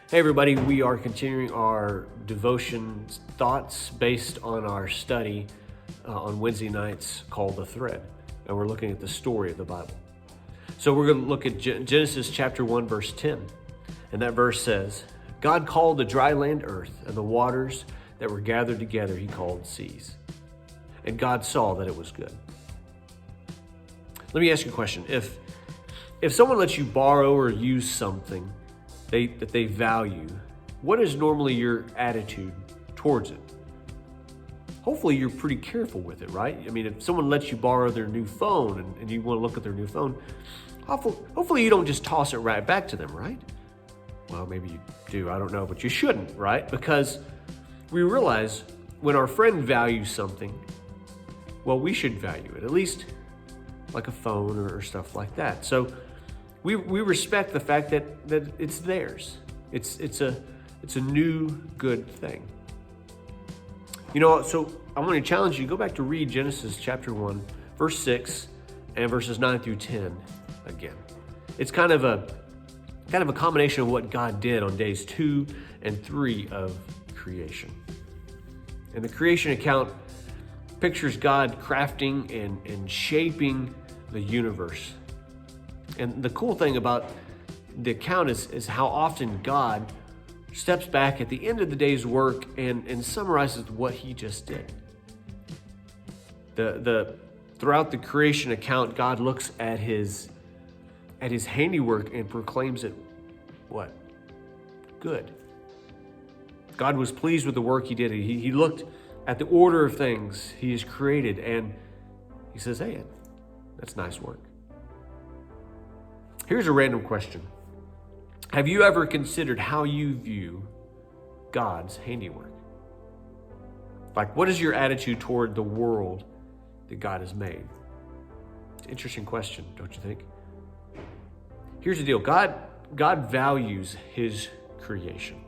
Hey everybody, we are continuing our devotion thoughts based on our study on Wednesday nights called The Thread. And we're looking at the story of the Bible. So we're going to look at Genesis chapter 1 verse 10. And that verse says, God called the dry land earth, and the waters that were gathered together he called seas. And God saw that it was good. Let me ask you a question. If someone lets you borrow or use something that they value, what is normally your attitude towards it? Hopefully you're pretty careful with it, right? I mean, if someone lets you borrow their new phone and you want to look at their new phone, hopefully you don't just toss it right back to them, right? Well, maybe you do, I don't know, but you shouldn't, right? Because we realize when our friend values something, well, we should value it, at least like a phone or stuff like that. So we respect the fact that it's theirs. It's a new good thing. You know, so I want to challenge you, go back to read Genesis chapter 1, verse 6 and verses 9 through 10 again. It's kind of a combination of what God did on days 2 and 3 of creation. And the creation account pictures God crafting and shaping the universe. And the cool thing about the account is how often God steps back at the end of the day's work and summarizes what he just did. Throughout the creation account, God looks at his handiwork and proclaims it what? Good. God was pleased with the work he did. He looked at the order of things he has created and he says, hey, that's nice work. Here's a random question. Have you ever considered how you view God's handiwork? Like, what is your attitude toward the world that God has made? It's an interesting question, don't you think? Here's the deal. God values his creation.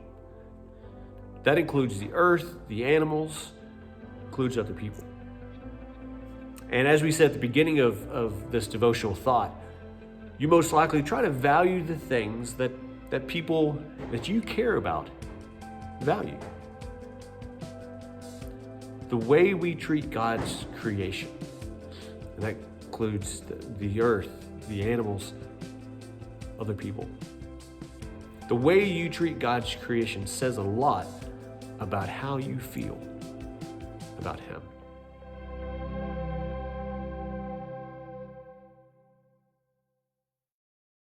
That includes the earth, the animals, includes other people. And as we said at the beginning of this devotional thought, you most likely try to value the things that people that you care about value. The way we treat God's creation, and that includes the earth, the animals, other people. The way you treat God's creation says a lot about how you feel about him.